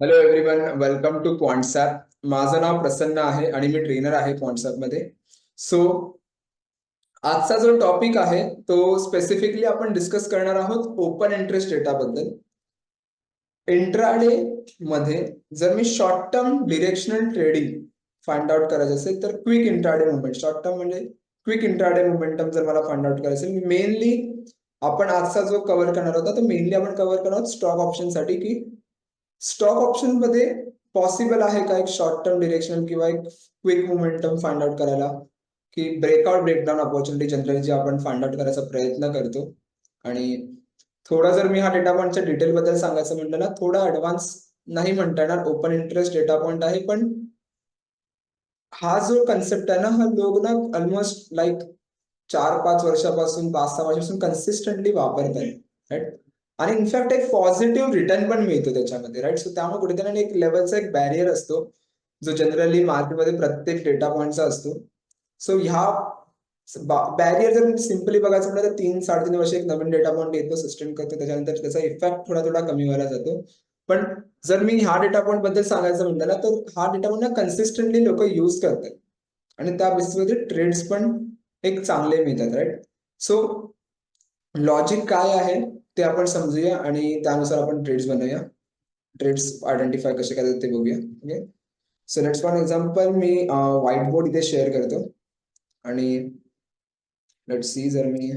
Hello everyone, welcome to Quantsapp. माझं नाव प्रसन्न आहे आणि मी ट्रेनर आहे क्वांट्सॲप मध्ये. सो आजचा जो टॉपिक आहे तो स्पेसिफिकली आपण डिस्कस करणार आहोत ओपन इंटरेस्ट डेटाबद्दल. इंट्राडे मध्ये जर मी short term directional trading find out करायचं असेल तर quick intraday movement, short term म्हणजे क्विक इंट्राडे मुवमेंटम जर मला फाइंड आउट करायचं असेल, मेनली आपण आजचा जो कव्हर करणार होता तो मेनली आपण कव्हर करणार आहोत स्टॉक ऑप्शन साठी, की स्टॉक ऑप्शन मध्ये पॉसिबल आहे का एक शॉर्ट टर्म डिरेक्शनल किंवा एक क्विक मोमेंटम फाइंड आउट करायला, की ब्रेकआउट ब्रेकडाऊन अपॉर्च्युनिटी जनरली जे आपण फाइंड आउट करायचा प्रयत्न करतो. आणि थोडा जर मी हा डेटा पॉइंटच्या डिटेल बद्दल सांगायचं म्हटलं ना, थोडा ऍडव्हान्स नाही म्हणता येणार, ओपन इंटरेस्ट डेटा पॉइंट आहे, पण हा जो कन्सेप्ट आहे ना, हा लोक ना ऑलमोस्ट लाईक 4-5 वर्षापासून 5-6 वर्षापासून कन्सिस्टंटली वापरत आहेत, राईट. आणि इनफॅक्ट एक पॉझिटिव्ह रिटर्न पण मिळतो त्याच्यामध्ये, राईट. सो त्यामुळे कुठेतरी एक लेवलचा एक बॅरियर असतो जो जनरली मार्केटमध्ये प्रत्येक डेटा पॉइंटचा असतो. सो ह्या बॅरियर जर सिम्पली बघायचं म्हटलं तर 3-3.5 वर्ष एक नवीन डेटा पॉइंट येतो, सिस्टम करतो, त्याच्यानंतर त्याचा इफेक्ट थोडा थोडा कमी व्हायला जातो. पण जर मी ह्या डेटा पॉइंट बद्दल सांगायचं म्हटलं ना, तर हा डेटा पॉइंट कन्सिस्टंटली लोक युज करतात आणि त्या बेसिसमध्ये ट्रेड्स पण एक चांगले मिळतात, राईट. सो लॉजिक काय आहे ते आपण समजूया आणि त्यानुसार आपण ट्रेड्स बनवूया, ट्रेड्स आयडेंटिफाय कसे करायचे ते बघूया. Okay, so let's for example me white board इथे शेअर करतो आणि लेट्स सी, जर मी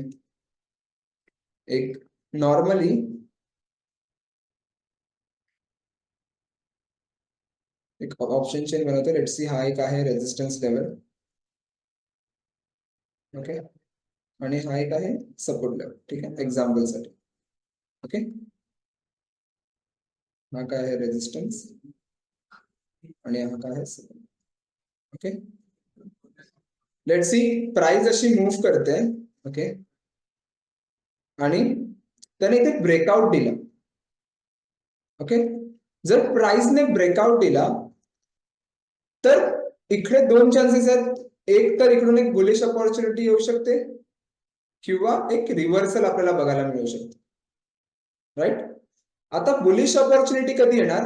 एक नॉर्मली एक ऑप्शन चेन बनवतो. लेट्स सी, हा एक आहे रेजिस्टन्स लेवल, ओके, आणि हा एक आहे सपोर्ट लेवल, ठीक आहे, एक्झाम्पल साठी. ओके, हा काय आहे रेजिस्टन्स आणि हा काय आहे support. Okay, let's C, price अशी मूव्ह करते, ओके, आणि त्याने इथे ब्रेकआउट दिला. ओके, जर प्राइसने ब्रेकआउट दिला तर इकडे दोन चान्सेस आहेत. एक तर इकडून एक बुलिश अपॉर्च्युनिटी येऊ शकते किंवा एक रिव्हर्सल आपल्याला बघायला मिळू शकते, राईट. आता बुलिश अपॉर्च्युनिटी कधी येणार?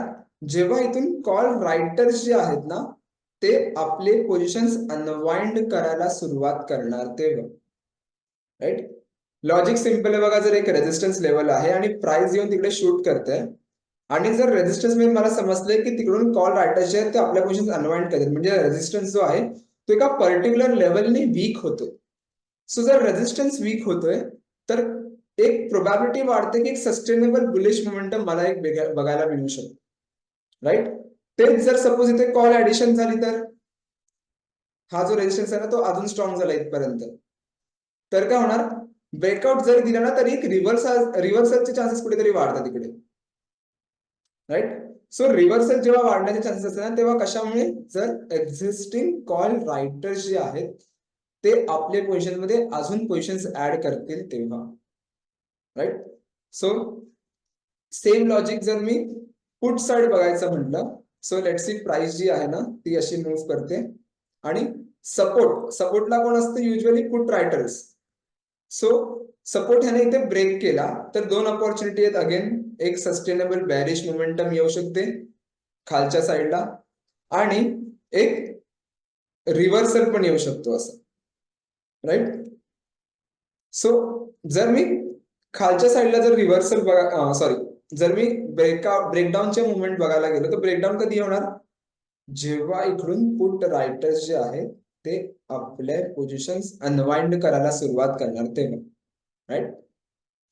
जेव्हा इथून कॉल रायटर्स जे आहेत ना, ते आपले पोझिशन्स अनवाइंड करायला सुरुवात करणार तेव्हा, राईट. लॉजिक सिंपल आहे बघा. जर एक रेजिस्टन्स लेवल आहे आणि प्राइस येऊन तिकडे शूट करते आणि जर रेजिस्टन्स मध्ये मला समजलंय की तिकडून कॉल रायटर्स जे आहेत ते आपल्या पोझिशन अनवाइंड करतात, म्हणजे रेजिस्टन्स जो आहे तो एका पर्टिक्युलर लेवलने वीक होतो. सो जर रेजिस्टन्स वीक होतोय तर एक प्रोबॅबिलिटी वाढते की एक सस्टेनेबल बुलिश मोमेंटम मला एक बघायला मिळू शकतो, राईट. तेच जर सपोज इथे कॉल ऍडिशन झाली तर हा जो रेजिस्टन्स आहे ना तो अजून स्ट्रॉंग झाला इथपर्यंत, तर काय होणार? ब्रेकआउट जरी दिला ना तरी एक रिव्हर्सलचे चान्सेस कुठेतरी वाढतात इकडे, राईट. सो रिव्हर्सल जेव्हा वाढण्याचे चान्सेस असतात ना, तेव्हा कशामुळे? जर एक्झिस्टिंग कॉल रायटर्स जे आहेत ते आपले पोझिशन मध्ये अजून पोझिशन्स ऍड करतील तेव्हा, राईट. सो सेम लॉजिक जर मी पुट साइड बघायचं म्हटलं, सो लेट्स सी, प्राइस जी आहे ना ती अशी मूव्ह करते आणि सपोर्टला कोण असतं? Usually put writers. So support ह्याने इथे ब्रेक केला तर दोन अपॉर्च्युनिटी आहेत अगेन. एक सस्टेनेबल बॅरिश मोमेंटम येऊ शकते खालच्या साईडला आणि एक रिव्हर्सल पण येऊ शकतो असं, राईट. सो जर मी खालच्या साईडला जर रिव्हर्सल बघा, सॉरी, जर मी ब्रेकडाऊनचे मुवमेंट बघायला गेलो तर ब्रेकडाऊन कधी होणार? जेव्हा इकडून पुट रायटर्स जे आहेत ते आपल्या पोझिशन्स अनवाइंड करायला सुरुवात करणार तेव्हा, राईट.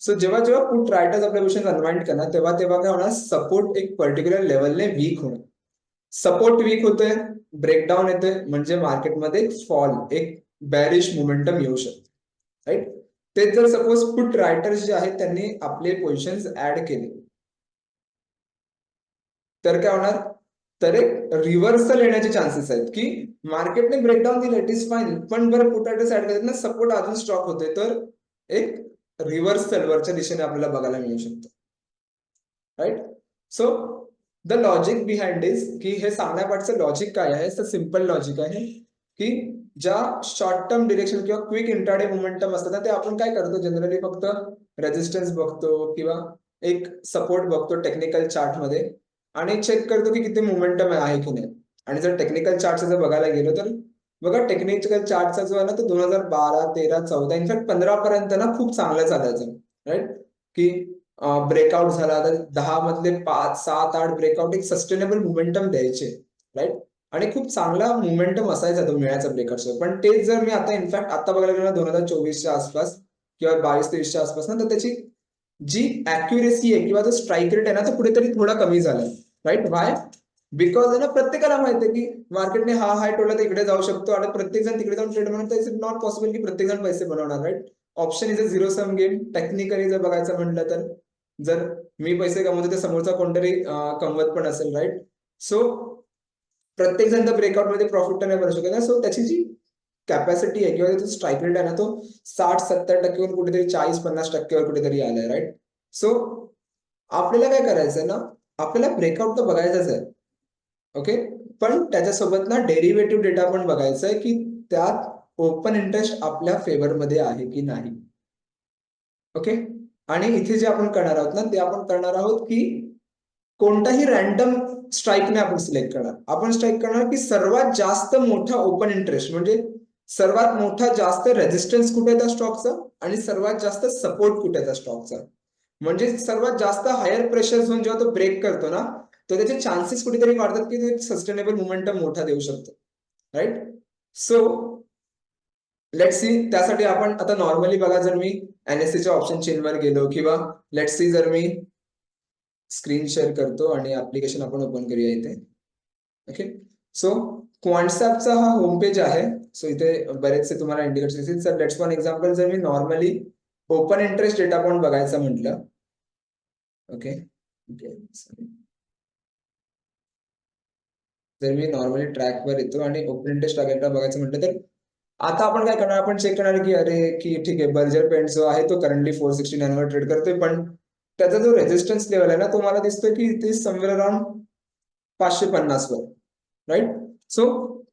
सो जेव्हा जेव्हा पुट रायटर्स आपल्या पोझिशन अनवाइंड करणार तेव्हा तेव्हा काय होणार? सपोर्ट एक पर्टिक्युलर लेवलने वीक होणार. सपोर्ट वीक होतोय, ब्रेकडाऊन येतोय, म्हणजे मार्केटमध्ये फॉल, एक बॅरिश मोमेंटम येऊ शकतो, राईट. तेच जर सपोज पुट रायटर्स जे आहेत त्यांनी आपले पोझिशन्स ऍड केले तर काय होणार? तर एक रिव्हर्सल येण्याचे चान्सेस आहेत की मार्केटने ब्रेकडाऊन दिलं, इट इज फाईन, पण बरं पुट रायटर्स ऍड करतात ना, सपोर्ट अजून स्ट्रॉक होते तर एक रिव्हर्सल वरच्या दिशेने आपल्याला बघायला मिळू शकतं, right. So the logic behind is की हे सांगण्यापाठचं लॉजिक काय आहे? तर सिम्पल लॉजिक आहे की ज्या शॉर्ट टर्म डिरेक्शन किंवा क्विक इंट्राडे मोमेंटम असतात ना, ते आपण काय करतो? जनरली फक्त रेजिस्टन्स बघतो किंवा एक सपोर्ट बघतो टेक्निकल चार्ट मध्ये आणि चेक करतो की किती मोमेंटम आहे की नाही. आणि जर टेक्निकल चार्टचं जर बघायला गेलो तर बघा, टेक्निकल चार्टचा जो आहे ना तो 2012, 13, 14 इनफॅक्ट 15 पर्यंत ना खूप चांगलं चालायचं, राईट. की ब्रेकआउट झाला तर 10 मधले 5, 7, 8 ब्रेकआउट एक सस्टेनेबल मोमेंटम द्यायचे, राईट. आणि खूप चांगला मोमेंटम असायचा तो मिळायचा ब्रेकआउटचा. पण तेच जर मी आता इनफॅक्ट आता बघायला गेलो 2024च्या आसपास किंवा 22-23च्या आसपास ना, तर त्याची जी अॅक्युरेसी आहे किंवा जो स्ट्राईक रेट आहे ना तो कुठेतरी थोडा कमी झाला, राईट. वाय? बिकॉज आहे ना प्रत्येकाला माहिती आहे की मार्केटने हा हाय टोला तर इकडे जाऊ शकतो आणि प्रत्येक जण तिकडे जाऊन ट्रेड बनवतो. इट्स नॉट पॉसिबल की प्रत्येक जण पैसे बनवणार, right. Option is a zero sum game. Technically जर बघायचं म्हटलं तर जर मी पैसे कमवतो तर समोरचा कोणतरी कमवत पण असेल, राईट. सो प्रत्येक जण तर ब्रेकआउट मध्ये प्रॉफिट नाही बनवू शकत. सो त्याची जी कॅपॅसिटी आहे किंवा त्याचा स्ट्राईक रेट आहे ना तो 60-70% कुठेतरी 40-50% कुठेतरी आलाय, राईट. सो आपल्याला काय करायचंय ना, आपल्याला ब्रेकआउट तर बघायचंच आहे, ओके. पण त्याच्यासोबत ना डेरिव्हेटिव्ह डेटा पण बघायचा आहे की त्यात ओपन इंटरेस्ट आपल्या फेवरमध्ये आहे की नाही, ओके. आणि इथे जे आपण करणार आहोत ना ते आपण करणार आहोत की कोणताही रॅन्डम स्ट्राईक नाही आपण सिलेक्ट करणार. आपण स्ट्राईक करणार की सर्वात जास्त मोठा ओपन इंटरेस्ट म्हणजे सर्वात मोठा जास्त रेजिस्टन्स कुठे आहे त्या स्टॉकचा आणि सर्वात जास्त सपोर्ट कुठे आहे त्या स्टॉकचा. म्हणजे सर्वात जास्त हायर प्रेशर झोन जेव्हा तो ब्रेक करतो ना तर त्याचे चान्सेस कुठेतरी वाढतात की ते सस्टेनेबल मोमेंटम मोठा देऊ शकतो, राईट. सो लेट्स सी, त्यासाठी आपण आता नॉर्मली बघा, जर मी एनएससीच्या ऑप्शन चेनवर गेलो किंवा लेट्स सी जर मी स्क्रीन शेअर करतो आणि ऍप्लिकेशन आपण ओपन करूया इथे, ओके. सो क्वांटसॅपचा हा होम पेज आहे. सो इथे बरेचसे तुम्हाला इंडिकेटर्स दिसतील. सर लेट्स फॉर एक्झाम्पल जर मी normally open interest data point बघायचं म्हटलं, ओके ओके, जर मी नॉर्मली ट्रॅकवर येतो आणि ओपन इंटरेस्ट डेटा बघायचं म्हटलं तर आता आपण काय करणार, आपण चेक करणार की अरे की ठीक आहे, बर्जर पेंट जो आहे तो करंटली 469 वर ट्रेड करतोय, पण त्याचा जो रेजिस्टन्स लेवल आहे ना तो मला दिसतोय की इथे समवेअर अराउंड 550 वर, राईट. सो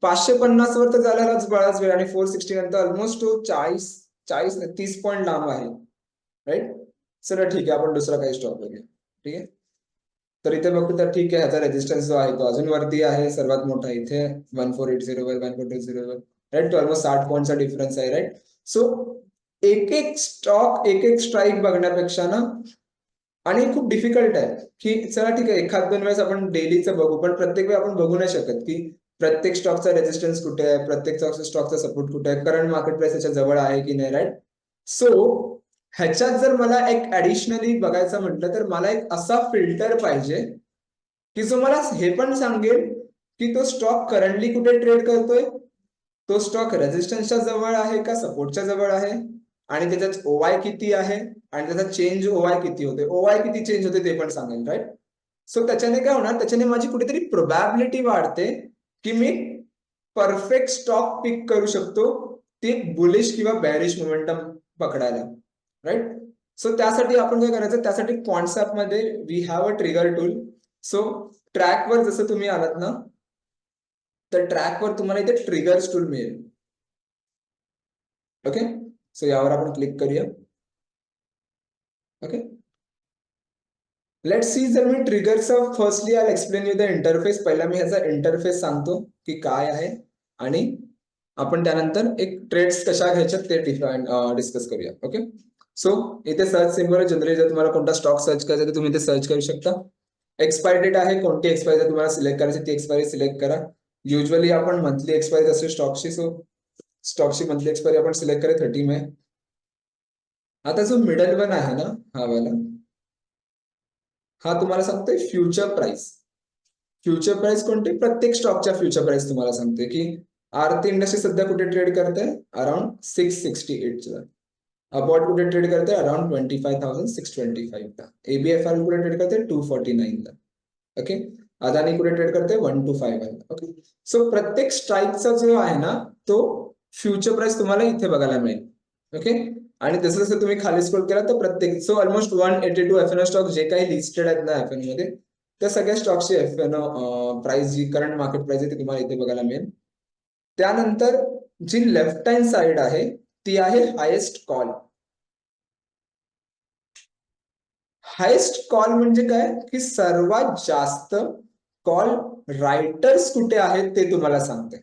550 वर तर जायलाच बराच वेळ आणि 460 नंतर ऑलमोस्ट तो 40 पॉईंट लांब आहे, राईट. सर ठीक आहे, आपण दुसरा काही स्टॉक बघूया, ठीक आहे. तर इथे बघतो तर ठीक आहे, ह्याचा रेजिस्टन्स जो आहे तो अजून वरती आहे, सर्वात मोठा इथे 1480 वर, 1420 वर, राईट. तो ऑलमोस्ट 60 पॉईंटचा डिफरन्स आहे, राईट. सो एक एक स्टॉक एक एक स्ट्राईक बघण्यापेक्षा ना, आणि खूप डिफिकल्ट आहे की चला ठीक आहे एखाद दोन वेळेस आपण डेलीचं बघू, पण प्रत्येक वेळी आपण बघू नाही शकत की प्रत्येक स्टॉकचा रेजिस्टन्स कुठे आहे, प्रत्येक स्टॉकचा सपोर्ट कुठे आहे, करंट मार्केट प्राइस त्याच्या जवळ आहे की नाही, राईट. सो ह्याच्यात जर मला एक ऍडिशनली बघायचं म्हटलं तर मला एक असा फिल्टर पाहिजे की जो मला हे पण सांगेल की तो स्टॉक करंटली कुठे ट्रेड करतोय, तो स्टॉक रेजिस्टन्सच्या जवळ आहे का सपोर्टच्या जवळ आहे, आणि त्याच्यात ओवाय किती आहे आणि त्याचा चेंज ओवाय किती होते, ओवाय किती चेंज होते ते पण सांगेल, राईट. सो त्याच्याने काय होणार, त्याच्याने माझी कुठेतरी प्रोबॅबिलिटी वाढते की मी परफेक्ट स्टॉक पिक करू शकतो ते बुलिश किंवा बॅरिश मोमेंटम पकडायला, राईट. सो त्यासाठी आपण काय करायचं, त्यासाठी क्वांटसॅप मध्ये we have a trigger tool. So ट्रॅकवर जसं तुम्ही आलात ना तर ट्रॅकवर तुम्हाला इथे ट्रिगर्स टूल मिळेल, ओके. सो यावर आपण क्लिक करूया, ओके. लेट्स सी, जर मी ट्रिगरचं firstly I explain you the interface. पहिला मी ह्याचा इंटरफेस सांगतो की काय आहे आणि आपण त्यानंतर एक ट्रेड्स कशा घ्यायच्यात ते डिस्कस करूया, ओके. सो इथे सर्च सिम्बॉल जनरली जर तुम्हाला कोणता स्टॉक सर्च करायचा तर तुम्ही इथे सर्च करू शकता. एक्सपायरी डेट आहे, कोणती एक्सपायरी तुम्हाला सिलेक्ट करायची ती एक्सपायरी सिलेक्ट करा. युजली आपण मंथली एक्सपायरी असते स्टॉकची, सो स्टॉकची मंथली एक्सपायरी आपण सिलेक्ट करूया 30 मे. आता जो मिडल वन आहे ना हा वाला, हा तुम्हाला सांगतोय फ्युचर प्राइस. फ्युचर प्राइस कोणती, प्रत्येक स्टॉकच्या फ्युचर प्राइस तुम्हाला सांगते की आरती इंडस्ट्री सध्या कुठे ट्रेड करते, अराउंड 668 ला. अपॉर्ट कुठे ट्रेड करते, अराउंड 25,625 ला. एबीएफआर कुठे ट्रेड करते, 249 ला, ओके. अदानी कुठे ट्रेड करते, 125 ला, ओके. सो प्रत्येक स्ट्राईकचा जो आहे ना तो फ्युचर प्राइस तुम्हाला इथे बघायला मिळेल, ओके. आणि जसं जसं तुम्ही खाली स्क्रोल केला तर प्रत्येक, सो ऑलमोस्ट 182 एफएनओ स्टॉक जे काही लिस्टेड आहेत ना एफएन मध्ये, त्या सगळ्या स्टॉकची एफएनओ प्राइस जी करंट मार्केट प्राइस आहे ती तुम्हाला इथे बघायला मिळेल. त्यानंतर जी लेफ्ट हँड साइड आहे ती आहे हायेस्ट कॉल. हायेस्ट कॉल म्हणजे काय की सर्वात जास्त कॉल रायटर्स कुठे आहेत ते तुम्हाला सांगते.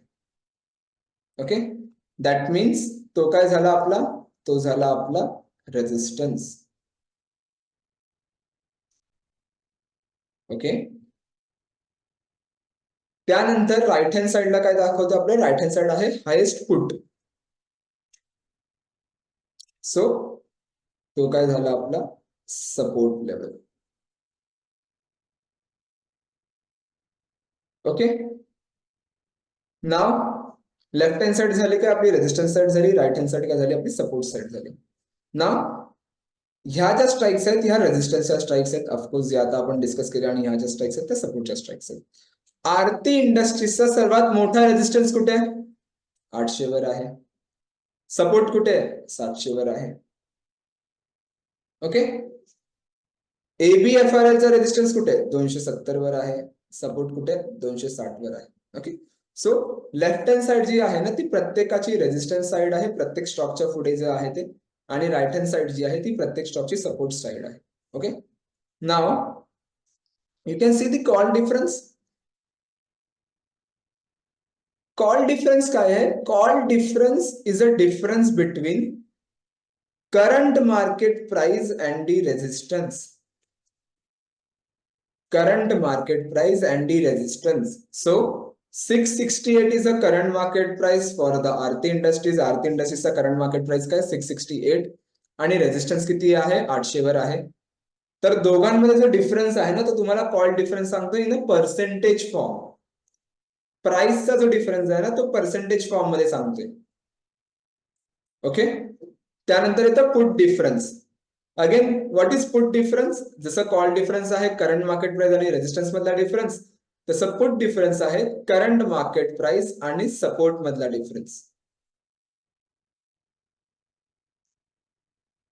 ओके, दॅट मीन्स तो काय झाला आपला, तो झाला आपला रेजिस्टन्स. ओके, त्यानंतर राईट हँड साइडला काय दाखवतो आपलं, राईट हँड साइड आहे हायेस्ट पुट. सो तो काय झाला आपला सपोर्ट लेवल. ओके, नाव लेफ्ट हँड साइड झाली काय आपली रेजिस्टन्स साइड झाली, राईट हँड साइड काय झाली आपली सपोर्ट साइड झाली. नाव ह्या ज्या स्ट्राइक्स आहेत ह्या रेजिस्टन्सच्या स्ट्राइक्स आहेत, ऑफकोर्स जे आता आपण डिस्कस केल्या, आणि ह्या ज्या स्ट्राइक्स आहेत त्या सपोर्टच्या स्ट्राइक्स आहेत. आरती इंडस्ट्रीजचा सर्वात मोठा रेजिस्टन्स कुठे आहे, 800 वर आहे. सपोर्ट कुठे आहे, 700 वर आहे. ओके, ABFRL चा रेजिस्टन्स कुठे आहे, 270 वर आहे. सपोर्ट कुठे आहे, 260 वर आहे. Okay, so left hand side जी आहे ना ती प्रत्येकाची रेजिस्टन्स साइड आहे, प्रत्येक स्टॉकच्या पुढे जे आहे ते, आणि राईट हँड साइड जी आहे ती प्रत्येक स्टॉकची सपोर्ट साइड आहे. Okay, now you can see the call difference. Call difference काय आहे, call difference is a difference between current market price and the resistance. Current market price and the resistance. So 668 is the current market price for the Aarti Industries. Aarti Industries चा current market price काय 668 आणि resistance किती आहे, 800 वर आहे. तर दोघांमध्ये जो डिफरन्स आहे ना तो तुम्हाला कॉल डिफरन्स सांगतो इन पर्सेंटेज फॉर्म. प्राइसचा जो डिफरन्स आहे ना तो पर्सेंटेज फॉर्म मध्ये सांगतोय. ओके, त्यानंतर येतं put difference. Again what is put difference, जसं कॉल डिफरन्स आहे करंट मार्केट प्राइस आणि रेजिस्टन्स मधला डिफरन्स, तसं पुट डिफरन्स आहे करंट मार्केट प्राइस आणि सपोर्ट मधला डिफरन्स.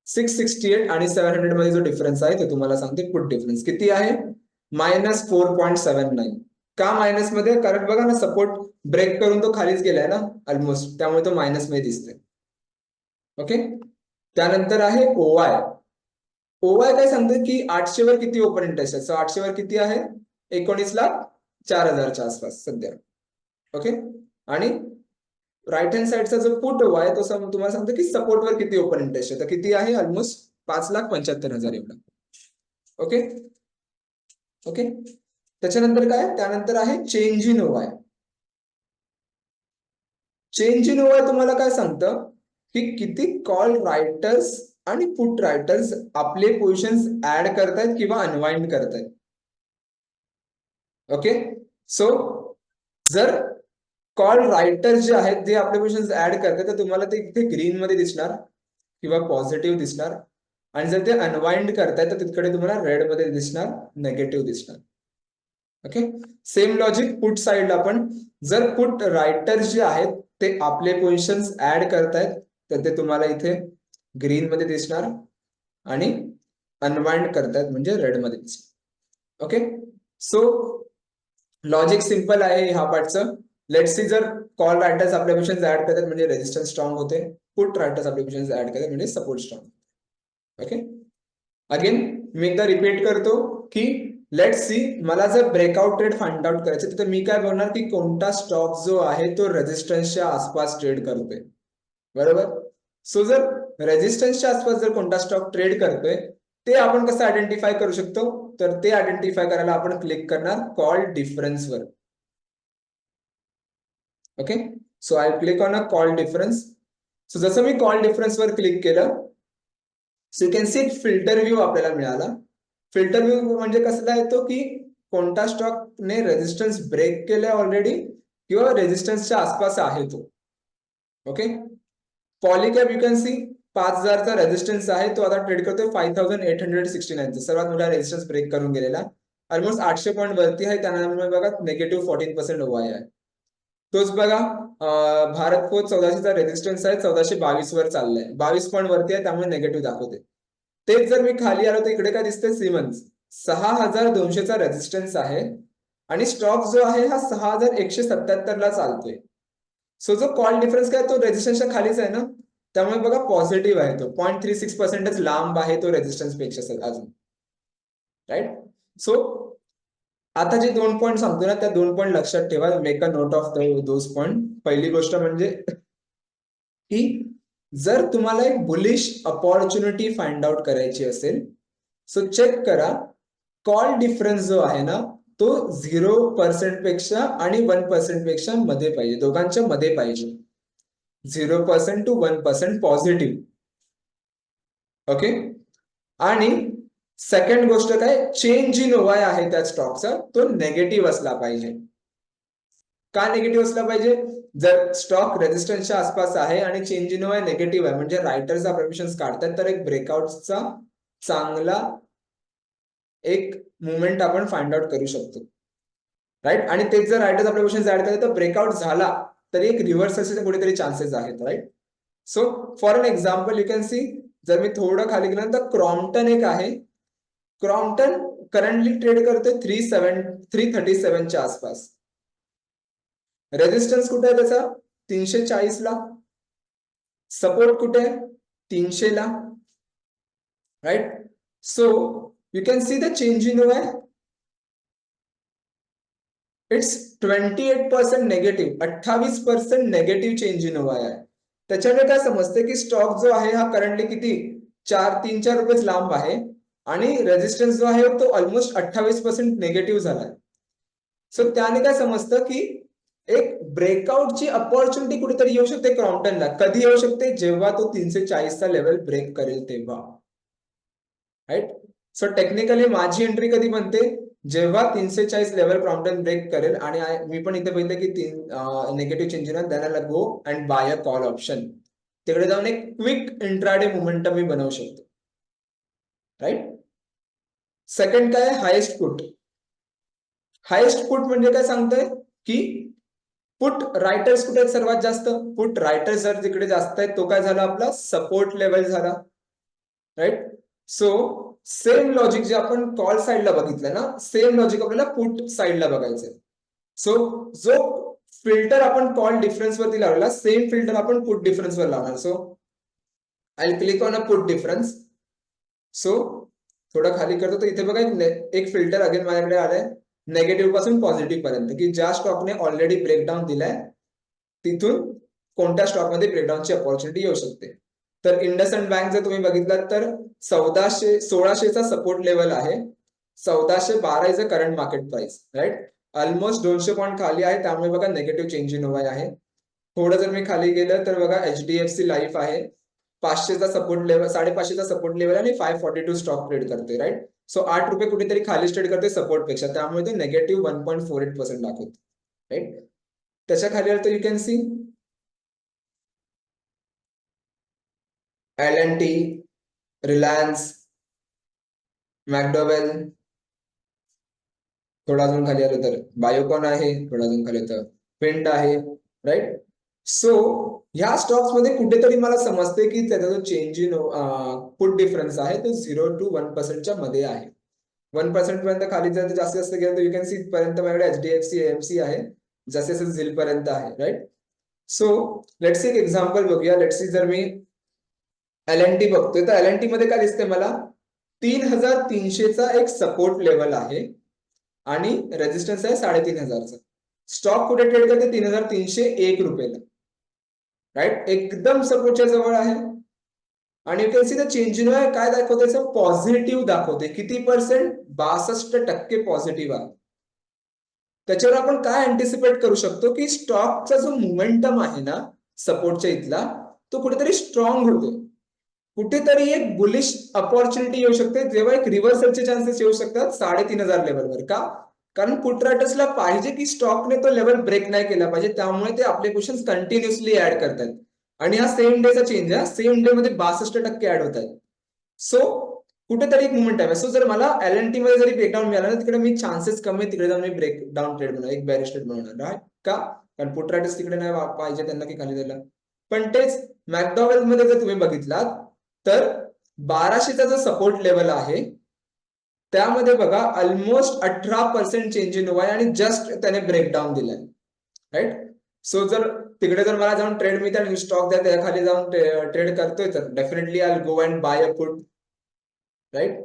668 आणि 700 मध्ये जो डिफरन्स आहे ते तुम्हाला सांगते पुट डिफरन्स किती आहे, -4.79. का मायनस मध्ये, कारण बघा ना सपोर्ट ब्रेक करून तो खालीच गेलाय ना ऑलमोस्ट, त्यामुळे तो मायनस मध्ये दिसतोय. ओके, त्यानंतर आहे ओवाय. ओवाय काय सांगते की 800 वर किती ओपन इंटरेस्ट आहे, सो 800 वर किती आहे, 19,04,000च्या आसपास सध्या. ओके, आणि राईट हँड साइडचा जो पुट ओवाय तो तुम्हाला सांगतो की सपोर्ट वर किती ओपन इंटरेस्ट आहे, तर किती आहे ऑलमोस्ट 5,75,000 एवढा. ओके, ओके, त्याच्यानंतर काय, त्यानंतर आहे चेंज इन ओवाय. चेंज इन ओवाय तुम्हाला काय सांगतं की किती कॉल रायटर्स आणि पुट रायटर्स आपले पोझिशन्स ऍड करतायत किंवा अनवाइंड करतायत. ओके, सो जर कॉल रायटर्स जे आहेत जे आपले पोझिशन्स ऍड करतात तर तुम्हाला ते इथे ग्रीन मध्ये दिसणार किंवा पॉझिटिव्ह दिसणार, आणि जर ते अनवाइंड करतायत तर तिकडे तुम्हाला रेड मध्ये दिसणार, नेगेटिव्ह दिसणार. ओके, सेम लॉजिक पुट साइडला पण, जर पुट रायटर्स जे आहेत ते आपले पोझिशन्स ऍड करतायत तर ते तुम्हाला इथे ग्रीन मध्ये दिसणार, आणि अनवाइंड करतायत म्हणजे रेड मध्ये दिसणार. ओके, सो लॉजिक सिंपल आहे ह्या पार्टचं. लेट्स सी, जर कॉल रायटर्स आपल्या पोझिशन्स ऍड करतात म्हणजे रेजिस्टन्स स्ट्रॉंग होते, पुट रायटर्स आपल्या पोझिशन्स ऍड करतात म्हणजे सपोर्ट स्ट्रॉंग. ओके, अगेन मी एकदा रिपीट करतो की लेट्स सी, मला जर ब्रेकआउट ट्रेड फाइंड आउट करायचं तर मी काय बघणार की कोणता स्टॉक जो आहे तो रेजिस्टन्सच्या आसपास ट्रेड करतोय, बरोबर. सो जर रेजिस्टन्सच्या आसपास जर कोणता स्टॉक ट्रेड करतोय ते आपण कसं आयडेंटिफाय करू शकतो, तर ते आयडेंटिफाय करायला आपण क्लिक करणार कॉल डिफरन्स वर. Okay, so I click on a call difference. So जसं मी कॉल डिफरन्स वर क्लिक केलं, so you can see filter view आपल्याला मिळाला. फिल्टर व्ह्यू म्हणजे कसला येतो की कोणता स्टॉकने रेजिस्टन्स ब्रेक केलाय ऑलरेडी किंवा रेजिस्टन्सच्या आसपास आहे तो. Okay, Polycab you can see 5,000चा रेजिस्टन्स आहे, तो आता ट्रेड करतोय 5,869, सर्वात मोठा रेजिस्टन्स ब्रेक करून गेलेला, ऑलमोस्ट 800 पॉईंट वरती आहे, त्यामुळे बघा -14% ओवाय आहे. तोच बघा भारत पोस्ट 1400चा रेजिस्टन्स आहे, 1422 वर चाललाय, 22 पॉईंट वरती आहे त्यामुळे निगेटिव्ह दाखवते. तेच जर मी खाली आलो तर इकडे काय दिसतंय, सिमन्स 6,200चा रेजिस्टन्स आहे आणि स्टॉक जो आहे हा 6,177 ला चालतोय. सो जो कॉल डिफरन्स काय तो रेजिस्टन्सच्या खालीच आहे ना, त्यामुळे बघा पॉझिटिव्ह आहे तो, 0.36% लांब आहे तो रेजिस्टन्स पेक्षा अजून. राईट. सो आता जे 2 पॉईंट सांगतो ना त्या 2 पॉईंट लक्षात ठेवा, make a note of those point. पहिली गोष्ट म्हणजे की जर तुम्हाला एक बुलिश अपॉर्च्युनिटी फाइंड आउट करायची असेल, सो चेक करा कॉल डिफरन्स जो आहे ना तो 0% पेक्षा आणि 1% पेक्षा मध्ये पाहिजे, दोघांच्या मध्ये पाहिजे. 0% to 1% पॉझिटिव्ह. ओके. आणि सेकंड गोष्ट काय, चेंज इन ओवाय आहे त्या स्टॉकचा तो नेगेटिव्ह असला पाहिजे. का नेगेटिव्ह असला पाहिजे? जर स्टॉक रेजिस्टन्सच्या आसपास आहे आणि चेंज इन ओवाय नेगेटिव्ह आहे म्हणजे रायटर्स अप्रिशिएशन काढतात, तर एक ब्रेकआउटचा चांगला एक मुवमेंट आपण फाइंड आउट करू शकतो. राईट. आणि तेच जर रायटर्स अप्रिशिएशन ऍड केलं तर ब्रेकआउट झाला तरी एक रिव्हर्सलचे कुठेतरी चान्सेस आहेत. Right. So for an example you can see, जर मी थोडं खाली गेलं तर क्रॉम्प्टन एक आहे. क्रॉम्प्टन करंटली ट्रेड करते 337च्या आसपास. रेजिस्टन्स कुठे आहे त्याचा? 340 ला. सपोर्ट कुठे आहे? 300 ला. Right. So you can see the change in OI. It's 28% negative, 28% negative change in OI आहे. त्याच्यामुळे काय समजते की स्टॉक जो आहे हा करंटली किती 3-4 रुपये लांब आहे आणि रेजिस्टन्स जो आहे तो ऑलमोस्ट 28% निगेटिव्ह झालाय. सो त्याने काय समजतं की एक ब्रेकआउटची अपॉर्च्युनिटी कुठेतरी येऊ शकते क्रॉम्प्टनला. कधी येऊ शकते? जेव्हा तो 340चा लेवल ब्रेक करेल तेव्हा. राईट. सो टेक्निकली माझी एंट्री कधी बनते? जेव्हा 340 लेवल क्रॉम्प्टन ब्रेक करेल आणि मी पण इथे बघितलं की negative change in then go and buy a call option. तिकडे जाऊन एक क्विक इंट्राडे मोमेंटम मी बनवू शकतो. राईट. सेकंड काय? Highest put. हायेस्ट पुट म्हणजे काय सांगतोय की पुट रायटर्स कुठे आहेत सर्वात जास्त? पुट रायटर्स जर तिकडे जास्त आहेत तो काय झाला आपला सपोर्ट लेवल झाला. राईट. सो सेम लॉजिक जे आपण कॉल साइडला बघितलं ना, सेम लॉजिक आपल्याला पुट साइडला बघायचंय. सो जो फिल्टर आपण कॉल डिफरन्स वरती लावला सेम फिल्टर आपण पुट डिफरन्स वर लावणार. So I click on a put difference. So थोडं खाली करतो तर इथे बघा एक फिल्टर अगेन माझ्याकडे आलंय नेगेटिव्ह पासून पॉझिटिव्ह पर्यंत, की ज्या स्टॉकने ऑलरेडी ब्रेकडाऊन दिलाय तिथून कोणत्या स्टॉकमध्ये ब्रेकडाऊनची अपॉर्च्युनिटी येऊ शकते. तर इंडसइंड बँक जर तुम्ही बघितलात तर 1600चा सपोर्ट लेवल आहे. 1412 is a current market price. Right. Almost 200 point खाली आहे, त्यामुळे बघा नेगेटिव्ह चेंज इन ओवाय आहे. थोडं जर मी खाली गेलं तर बघा HDFC लाईफ आहे 500चा सपोर्ट लेवल, 550चा सपोर्ट लेवल आणि 542 स्टॉक ट्रेड करते. राईट. सो 8 रुपये कुठेतरी खाली ट्रेड करते सपोर्ट पेक्षा, त्यामुळे ते नेगेटिव्ह 1.48% दाखवते. राईट. त्याच्या खाली आलं तर you can see L&T, Reliance, McDowell. थोडा अजून खाली आलं तर बायोकॉन आहे, थोडा अजून खाली तर पेंट आहे. राईट. सो ह्या स्टॉक्स मध्ये कुठेतरी मला समजते की त्याचा जो चेंज इन पुट डिफरन्स आहे तो 0 to 1%च्या मध्ये आहे. 1% पर्यंत खाली जर जास्तीत जास्त गेलं तर यू कॅन सी पर्यंत माझ्याकडे HDFC AMC आहे, जसे जसे झिल पर्यंत आहे. राईट. सो लेट्स सी एक एक्झाम्पल बघूया. लेट्स सी जर मी L&T बघतोय तर L&T मध्ये काय दिसतंय मला 3300चा एक सपोर्ट लेवल आहे आणि रेजिस्टन्स आहे 3500चा. स्टॉक कुठे ट्रेड करते? 3301 रुपयाला. राईट. एकदम सपोर्टच्या जवळ आहे आणि you can see the change in OI काय दाखवते? पॉझिटिव्ह दाखवते. किती पर्सेंट? 62% पॉझिटिव्ह आहे. त्याच्यावर आपण काय अँटिसिपेट करू शकतो की स्टॉकचा जो मोमेंटम आहे ना सपोर्टच्या इथला तो कुठेतरी स्ट्रॉंग होतो. कुठेतरी एक बुलिश अपॉर्च्युनिटी येऊ शकते जेव्हा एक रिव्हर्सलचे चान्सेस येऊ शकतात 3500 लेवलवर. का? कारण पुट रायटर्सला पाहिजे की स्टॉकने तो लेवल ब्रेक नाही केला पाहिजे, त्यामुळे ते आपले क्वेश्चन कंटिन्युअसली ऍड करतात. आणि हा सेम डेचा चेंज आहे, सेम डे मध्ये 62% ऍड होत आहेत. सो कुठेतरी एक मुवमेंट आहे. सो जर मला L&T मध्ये जरी ब्रेकडाऊन मिळाला ना तिकडे मी चान्सेस कमी आहे तिकडे जाऊन मी ब्रेकडाऊन ट्रेड बनवणार, एक बॅरिश ट्रेड बनवणार. राईट. का? कारण पुट रायटर्स तिकडे नाही पाहिजे त्यांना की खाली द्यायला. पण तेच मॅकडॉवेल मध्ये जर तुम्ही बघितलात तर 1200चा जो सपोर्ट लेवल आहे त्यामध्ये बघा ऑलमोस्ट 18% चेंज इन ओवाय आणि जस्ट त्याने ब्रेकडाऊन दिलाय. राईट. सो जर तिकडे जर मला जाऊन ट्रेड मिळते आणि स्टॉक द्या त्या खाली जाऊन ट्रेड करतोय तर definitely I go and buy a put. Right.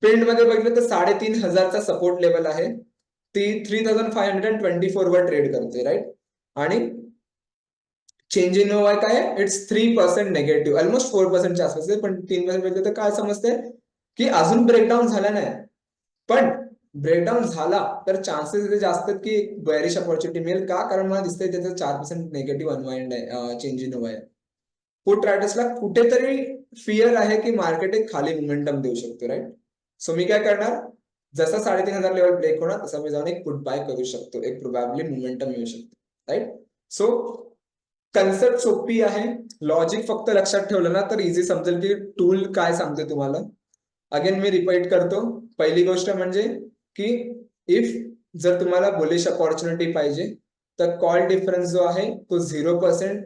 Print मध्ये बघितलं तर 3500चा सपोर्ट लेवल आहे, ती 3524 वर ट्रेड करते, राईट. आणि चेंज इन ओवाय काय आहे, इट्स 3% नेगेटिव्ह, ऑलमोस्ट 4%च्या आसपास आहे, पण 3% बघितलं तर काय समजतंय की अजून ब्रेकडाऊन झाला नाही, पण ब्रेकडाऊन झाला तर चान्सेस इथे जास्त आहेत की बेरिश अपॉर्च्युनिटी मिळेल. का? कारण मला दिसतंय त्याचं 4% नेगेटिव्ह अनवाइंड आहे, चेंज इन ओवाय. पुट रायडर्सला कुठेतरी फिअर आहे की मार्केट एक खाली मोमेंटम देऊ शकतो, राईट. सो मी काय करणार, जसा 3500 लेवल ब्रेक होणार तसा मी जाऊन एक पुट बाय करू शकतो, एक प्रोबॅबली मोमेंटम मिळू शकतो, राईट. सो कन्सेप्ट सोपी आहे, लॉजिक फक्त लक्षात ठेवलं ना तर इझी समजेल की टूल काय सांगते तुम्हाला. अगेन मी रिपीट करतो, पहिली गोष्ट म्हणजे की इफ जर तुम्हाला बुलिश अपॉर्च्युनिटी पाहिजे तर कॉल डिफरन्स जो आहे तो 0%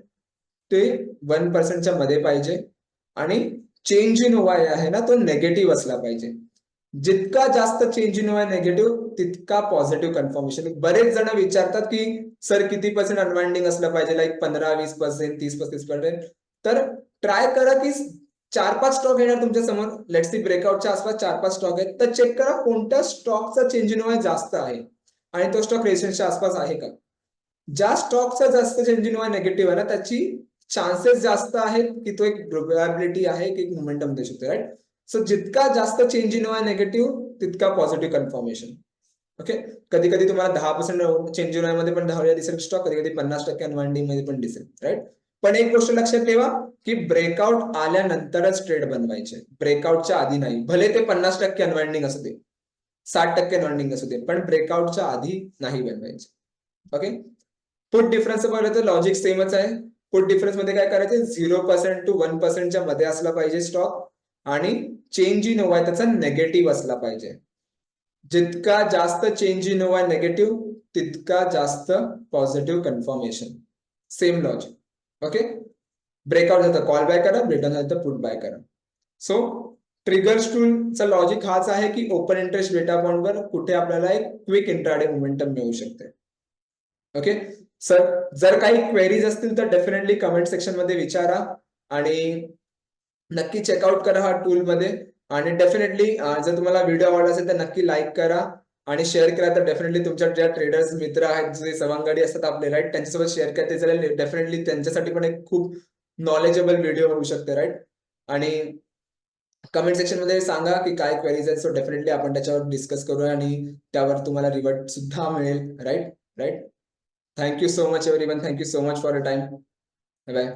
ते 1%च्या मध्ये पाहिजे, आणि चेंज इन ओवाय आहे ना तो नेगेटिव्ह असला पाहिजे. जितका जास्त चेंज इन ओवाय नेगेटिव्ह तितका पॉझिटिव्ह कन्फर्मेशन. बरेच जण विचारतात की सर किती पर्सेंट अनवाइंडिंग असलं पाहिजे, लाईक 15-20%, 30-35%. तर ट्राय करा की 4-5 स्टॉक येणार तुमच्या समोर, लेट्स सी ब्रेकआउटच्या आसपास 4-5 स्टॉक आहेत, तर चेक करा कोणत्या स्टॉकचा चेंज इन ओवाय जास्त आहे आणि तो स्टॉक रेशनच्या आसपास आहे का. ज्या स्टॉकचा जास्त चेंज इन ओवाय नेगेटिव्ह आहे ना त्याची चान्सेस जास्त आहेत की तो एक प्रोबॅबिलिटी आहे की एक मोमेंटम देऊ शकतो, राईट. सो जितका जास्त चेंज इन ओवाय नेगेटिव्ह तितका पॉझिटिव्ह कन्फर्मेशन. ओके. कधी कधी तुम्हाला 10% चेंज इन ओवाय मध्ये पण 10 वेळा दिसेल स्टॉक, कधी कधी 50% अनवाइंडिंग मध्ये पण दिसेल, राईट. पण एक गोष्ट लक्षात ठेवा की ब्रेकआउट आल्यानंतरच ट्रेड बनवायचे, ब्रेकआउटच्या आधी नाही. भले ते 50% अनवाइंडिंग असू दे, 60% अनवाइंडिंग असू दे, पण ब्रेकआउटच्या आधी नाही बनवायचे. ओके. पुट डिफरन्स पाहिलं तर लॉजिक सेमच आहे. पुट डिफरन्स मध्ये काय करायचं, 0% to 1%च्या मध्ये असला पाहिजे स्टॉक, आणि चेंज इन ओवाय त्याचा नेगेटिव्ह असला पाहिजे. जितका जास्त चेंज इन ओवाय नेगेटिव्ह तितका जास्त positive confirmation. Same logic. Okay. Breakout झालं कॉल बाय करा, ब्रेकडाऊन झालं तर पुट बाय करा. सो ट्रिगर्स टूलचा लॉजिक हाच आहे की ओपन इंटरेस्ट डेटा पॉइंटवर कुठे आपल्याला एक क्विक इंट्राडे मोमेंटम मिळू शकते. ओके. सर जर काही क्वेरीज असतील तर डेफिनेटली कमेंट सेक्शन मध्ये विचारा, आणि नक्की चेकआउट करा हा टूल मध्ये. आणि डेफिनेटली जर तुम्हाला व्हिडिओ आवडला असेल तर नक्की लाईक करा आणि शेअर करा. तर डेफिनेटली तुमच्या ज्या ट्रेडर्स मित्र आहेत, जे सवंगडी असतात आपले, राईट, त्यांच्यासोबत शेअर करते चालेल. डेफिनेटली त्यांच्यासाठी पण एक खूप नॉलेजेबल व्हिडिओ होऊ शकते, राईट. आणि कमेंट सेक्शन मध्ये सांगा की काय क्वेरीज आहेत, सो डेफिनेटली आपण त्याच्यावर डिस्कस करूया आणि त्यावर तुम्हाला रिवर्ट सुद्धा मिळेल, right. Right. Thank you so much everyone, thank you so much for a time. Bye.